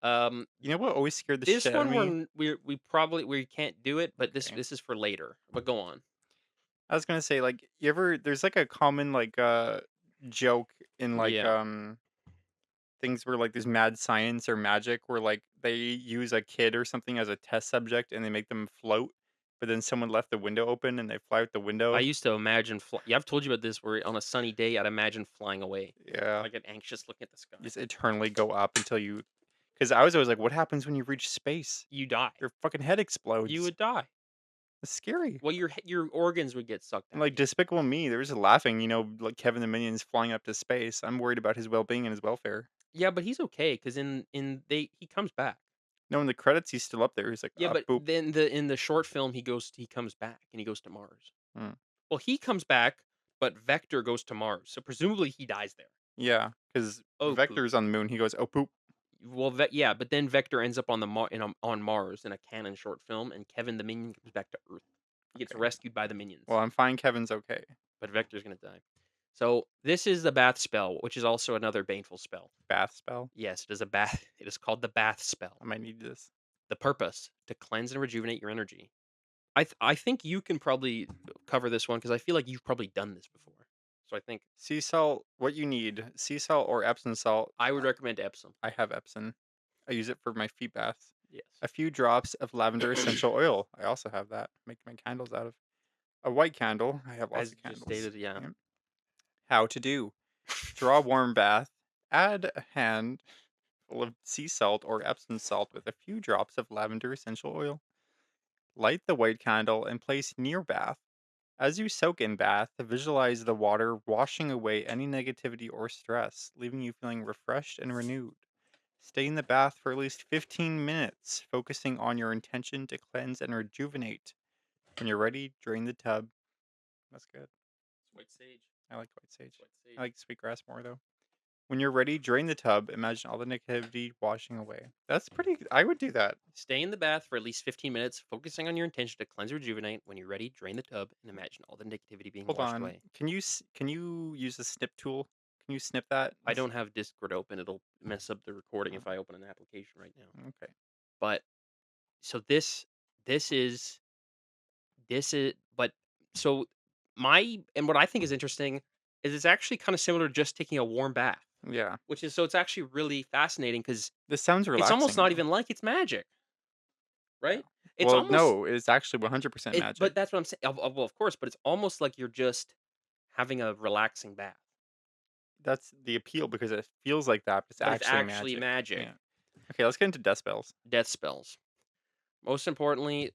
Um,
You know what always scared the
this
shit out of
one
me?
we probably we can't do it, but
Okay.
this is for later. But go on.
I was gonna say, like, you ever there's, like, a common, like, joke in, like,
Yeah.
things where, like, there's mad science or magic where, like, they use a kid or something as a test subject and they make them float, but then someone left the window open and they fly out the
I
window.
used to imagine yeah, I've told you about this where on a sunny day I'd imagine flying away.
Yeah.
I get anxious looking at the sky.
Just eternally go up until you. Because I was always like, "What happens when you reach space?
You die.
Your fucking head
You
explodes."
would die.
It's scary.
Well, your organs would get sucked
And,
out of
like,
you.
Despicable Me, they were just laughing, like Kevin the Minions flying up to space. I'm worried about his well-being and his welfare.
Yeah, but he's okay because in they he comes back.
No, in the credits, he's still up there. He's like,
Yeah, but
boop."
then in the short film he comes back and he goes to Mars.
Mm.
Well, he comes back, but Vector goes to Mars, so presumably he dies there.
Yeah, because
Oh, poop.
Vector's on the moon. He goes, "Oh, poop."
Well, yeah, but then Vector ends up on the on Mars in a canon short film, and Kevin the Minion comes back to Earth. He gets
Okay.
rescued by the
Well,
minions,
I'm fine. Kevin's okay.
but Vector's gonna die. So this is the Bath spell, which is also another baneful spell.
Bath spell.
Yes, it is a bath. It is called the Bath spell.
I might need this.
The purpose to cleanse and rejuvenate your energy. I think you can probably cover this one because I feel like you've probably done this before. So I think
Sea salt. What you need? Sea salt or Epsom salt?
I would recommend Epsom.
I have Epsom. I use it for my feet baths.
Yes.
A few drops of lavender essential oil. I also have that. Make my candles out of. A white candle. I have lots
As
of
you just
candles.
stated, yeah.
Yep. How to do. Draw a warm bath. Add a handful of sea salt or Epsom salt with a few drops of lavender essential oil. Light the white candle and place near bath. As you soak in bath, visualize the water washing away any negativity or stress, leaving you feeling refreshed and renewed. Stay in the bath for at least 15 minutes, focusing on your intention to cleanse and rejuvenate. When you're ready, drain the tub. That's good.
It's white sage.
I like white sage.
It's white
I
sage.
like sweetgrass more though. When you're ready, drain the tub. Imagine all the negativity washing away. That's pretty. I would do that.
Stay in the bath for at least 15 minutes, focusing on your intention to cleanse and rejuvenate. When you're ready, drain the tub and imagine all the negativity being
Hold
washed
on.
away.
Can you use the snip tool? Can you snip that?
I don't have Discord open. It'll mess up the recording if I open an application right now.
Okay.
But so this is this is but so my and what I think is interesting is it's actually kind of similar to just taking a warm bath,
Yeah.
which is so it's actually really fascinating because
This sounds
it's almost
relaxing
not
though.
even like it's magic,
Yeah.
right? It's
Well,
almost
no, it's actually 100%
it, but
magic.
that's what I'm saying. Well, of course, but it's almost like you're just having a relaxing bath,
That's the appeal because it feels like that, but it's
but it's
actually
actually
magic.
magic.
Yeah. Okay, let's get into death spells.
Death spells. Most importantly,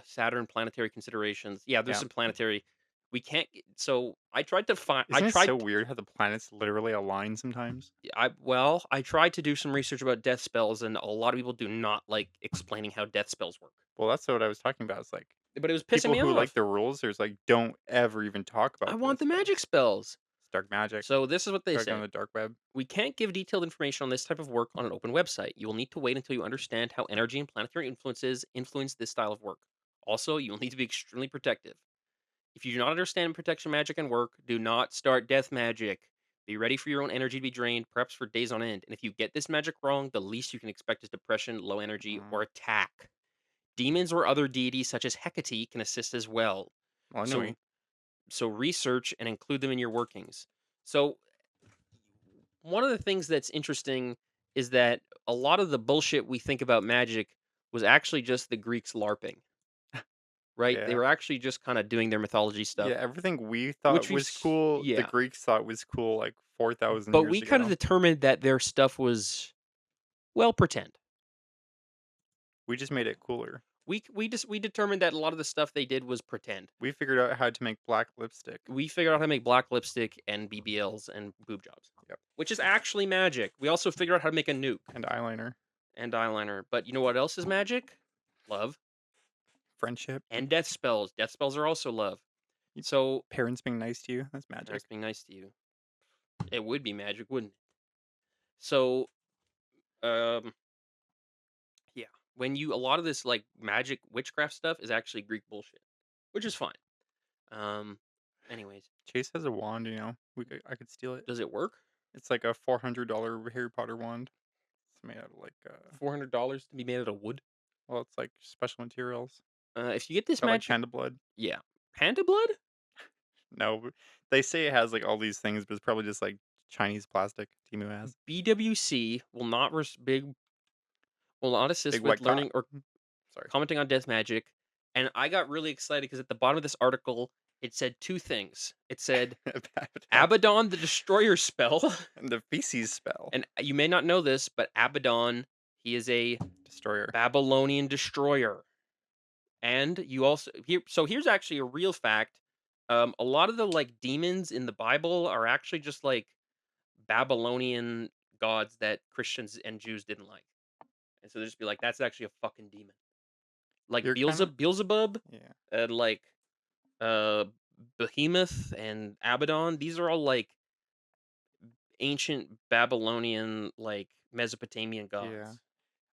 Saturn planetary considerations. Yeah, there's
Yeah.
some planetary. We can't. So I tried to find. I
Isn't it so
tried.
weird how the planets literally align sometimes?
I tried to do some research about death spells, and a lot of people do not like explaining how death spells work.
Well, that's what I was talking about. It's like
But it was pissing
people
me
who like
off.
the rules, there's like don't ever even talk
I
about
want
death
the magic
spells.
spells.
It's dark magic.
So this is what they
Dragged on
say.
the dark web.
We can't give detailed information on this type of work on an open website. You will need to wait until you understand how energy and planetary influences influence this style of work. Also, you will need to be extremely protective. If you do not understand protection magic and work, do not start death magic. Be ready for your own energy to be drained, perhaps for days on end. And if you get this magic wrong, the least you can expect is depression, low energy,
Mm.
or attack. Demons or other deities such as Hecate can assist as well.
Well,
So
anyway,
so research and include them in your workings. So one of the things that's interesting is that a lot of the bullshit we think about magic was actually just the Greeks LARPing, right? They
yeah.
were actually just kind of doing their mythology
Yeah,
stuff,
everything we thought
which
was cool, the
yeah,
Greeks thought was cool like 4,000
but
years
we kind of
ago.
determined that their stuff was well pretend.
We just made it cooler.
We determined that a lot of the stuff they did was pretend.
We figured out how to make black lipstick.
We figured out how to make black lipstick and BBLs and boob jobs,
Yep.
which is actually magic. We also figured out how to make a nuke
And eyeliner.
and eyeliner. But you know what else is magic? Love
Friendship.
and death spells. Death spells are also love.
y-
So
Parents being nice to you. That's magic.
parents being nice to you. It would be magic, wouldn't it? So, um, yeah. when you a lot of this like magic witchcraft stuff is actually Greek bullshit, which is fine. Um, anyways,
Chase has a wand, I could steal it.
does it work?
It's like a $400 Harry Potter wand. It's made out of like,
$400 to be made out of wood.
well, it's like special materials.
If you get
It's
this
got like
magic,
panda blood.
yeah, panda blood.
No, they say it has like all these things, but it's probably just like Chinese plastic Timu has.
BWC will not
Big
assist with
white cock.
learning or
Sorry.
commenting on death magic. And I got really excited because at the bottom of this article, it said two things. It said
Abaddon.
Abaddon the Destroyer spell,
And the feces spell.
and you may not know this, but Abaddon, he is a
Destroyer.
Babylonian destroyer. And you also here so here's actually a real fact. A lot of the like demons in the Bible are actually just like Babylonian gods that Christians and Jews didn't like. And so they just be like, that's actually a fucking demon. Like
You're kind of
Beelzebub
yeah.
and like uh Behemoth and Abaddon. These are all like ancient Babylonian, like Mesopotamian
Yeah.
gods.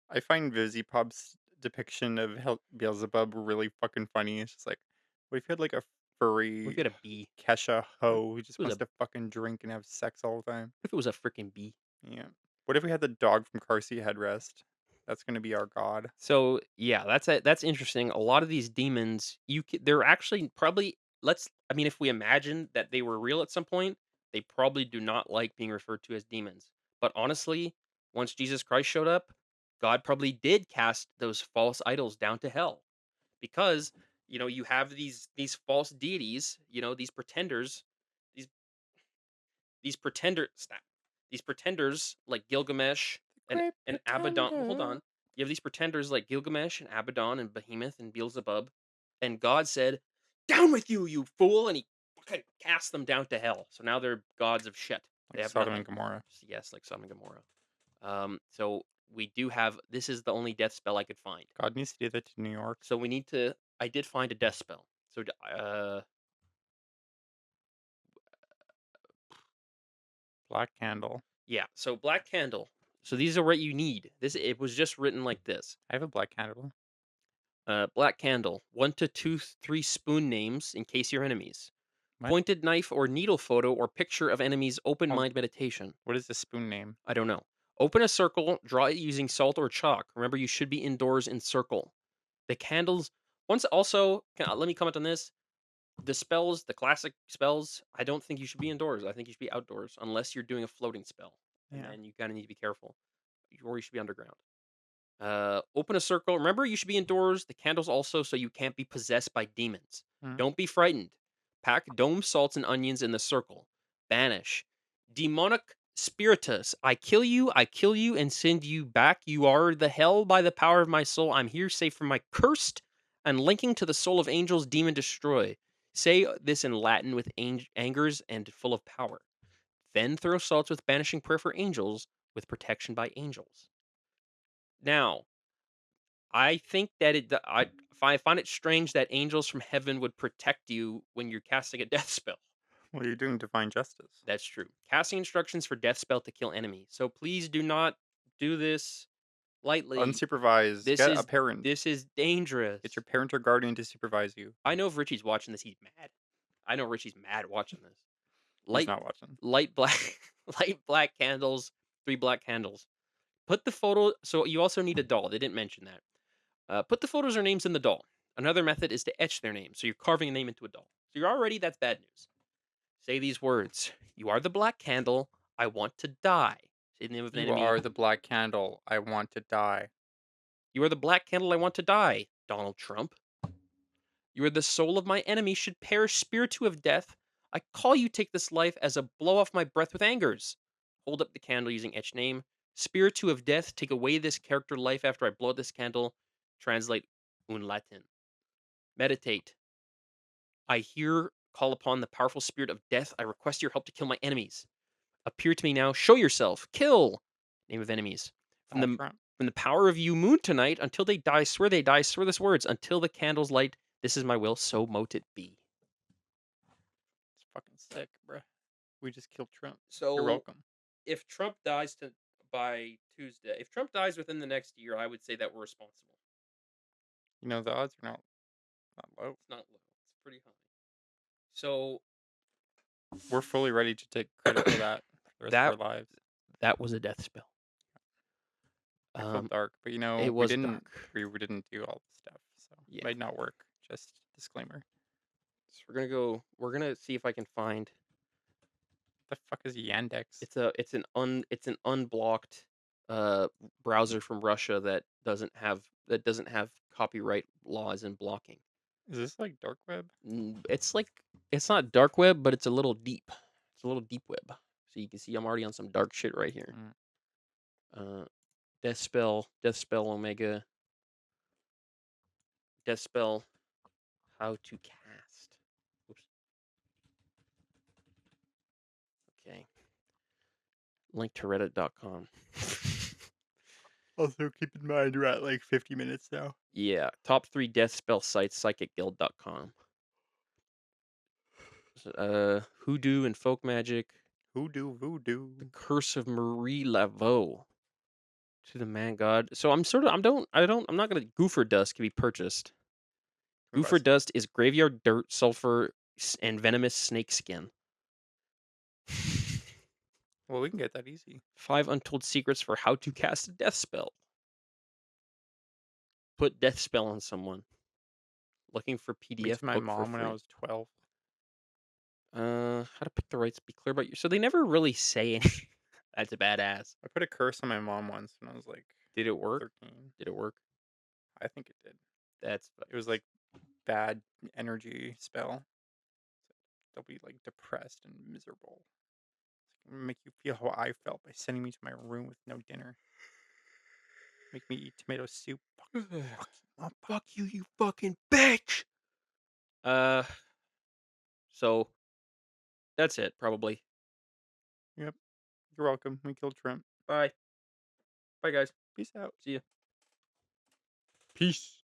I find Vizipop's depiction of Beelzebub really fucking funny. It's just like, what if you had like a
What if
furry
you had a bee?
Kesha
What
hoe who
if
just
it was a
wants to fucking drink and have sex all the time?
what if it was a freaking bee?
Yeah. What if we had the dog from Car Seat Headrest? That's gonna be our god.
So yeah, that's interesting. A lot of these demons, they're actually probably let's. I mean, if we imagine that they were real at some point, they probably do not like being referred to as demons. But honestly, once Jesus Christ showed up, God probably did cast those false idols down to hell because you have these false deities, these pretenders, these these pretenders like Gilgamesh and
Great
Abaddon. Well, hold
pretender.
on. You have these pretenders like Gilgamesh and Abaddon and Behemoth and Beelzebub, and God said, "Down with you, you fool!" And he fucking cast them down to hell. So now they're gods of shit. They
Like
have
Sodom
nothing.
and Gomorrah.
Yes, like Sodom and Gomorrah. So we do have. This is the only death spell I could find.
God needs to do that to New York.
So we need to. I did find a death spell. So
Black Candle.
yeah. So Black Candle. So these are what you need. This it was just written like this.
I have a black candle.
Black candle, 1 to 2, 3 spoon names in case your enemies.
What?
Pointed knife or needle photo or picture of enemies. Open
Oh,
mind meditation.
what is the spoon name?
I don't know. Open a circle. Draw it using salt or chalk. Remember, you should be indoors in circle. The candles. Once also, let me comment on this. The spells, the classic spells. I don't think you should be indoors. I think you should be outdoors unless you're doing a floating spell, and
Yeah.
then you kind of need to be careful, or you should be underground. Open a circle. Remember, you should be indoors. The candles also, so you can't be possessed by demons.
Hmm.
Don't be frightened. Pack dome salts and onions in the circle. Banish. Demonic spiritus. I kill you, and send you back. You are the hell by the power of my soul. I'm here, save from my cursed and linking to the soul of angels, demon destroy. Say this in Latin with angers and full of power. Then throw salts with banishing prayer for angels with protection by angels. Now, I think that I find it strange that angels from heaven would protect you when you're casting a death spell.
What are you doing? Divine justice.
That's true. Casting instructions for death spell to kill enemy. So please do not do this lightly.
Unsupervised.
This
Get a
is
parent.
this is dangerous.
Get your parent or guardian to supervise you.
I know if Richie's watching this, he's mad. I know Richie's mad watching this.
He's
Light
not watching.
light black light black candles, 3 black candles. Put the photo so you also need a doll. They didn't mention that. Put the photos or names in the doll. Another method is to etch their name. So you're carving a name into a doll. So that's bad news. Say these words. You are the black candle. I want to die. Say the name of an
You
enemy.
are the black candle. I want to die.
You are the black candle. I want to die. Donald Trump. You are the soul of my enemy. Should perish. Spiritu of death. I call you take this life as a blow off my breath with angers. Hold up the candle using etch name. Spiritu of death. Take away this character life after I blow out this candle. Translate un Latin. Meditate. I here call upon the powerful spirit of death. I request your help to kill my enemies. Appear to me now. Show yourself. Kill. Name of enemies. From
Donald
the
Trump.
from the power of you, moon tonight, until they die, swear they die, swear this words, until the candles light. This is my will, so mote it be.
It's fucking sick, bruh. We just killed Trump. You're
So
welcome.
if Trump dies by Tuesday, if Trump dies within the next year, I would say that we're responsible.
You know, the odds are not low.
It's not low. It's pretty high. So
We're fully ready to take credit for that for the rest of
that
our lives.
that was a death spell.
I feel
Um,
dark, but,
it
we
was
didn't
dark.
we didn't do all the stuff, so
Yeah.
might not work. Just disclaimer.
So we're gonna go. We're gonna see if I can find.
The fuck is Yandex?
It's an unblocked uh browser from Russia that doesn't have copyright laws in blocking.
Is this like dark web?
It's not dark web, but it's a little deep. It's a little deep web. So you can see I'm already on some dark shit right here.
Mm.
Uh, Death spell Omega, Death spell how to cast. Oops. Okay. Link to reddit.com.
Also, keep in mind we're at like 50 minutes now.
Yeah, top 3 death spell sites psychicguild.com. Hoodoo and folk magic,
Hoodoo
the
voodoo.
curse of Marie Laveau to the man god. So I'm not gonna Goofer dust can be purchased.
We buy
Goofer
some.
dust is graveyard dirt, sulfur, and venomous snake skin.
Well, we can get that easy.
5 untold secrets for how to cast a death spell. Put death spell on someone. Looking for
Meets
PDF
my
book for
mom when I
free.
was 12.
How to pick the rights, be clear about you. So they never really say any. That's a badass.
I put a curse on my mom once when I was like
Did it work?
13.
Did it work?
I think it did.
That's
It was
fucking
like bad energy spell. They'll be like depressed and miserable. Make you feel how I felt by sending me to my room with no dinner. Make me eat tomato soup. Fuck you up.
fuck you, you fucking bitch. Uh, so that's it, probably.
Yep. You're welcome. We killed Trump.
Bye. Bye, guys.
Peace out.
See ya.
Peace.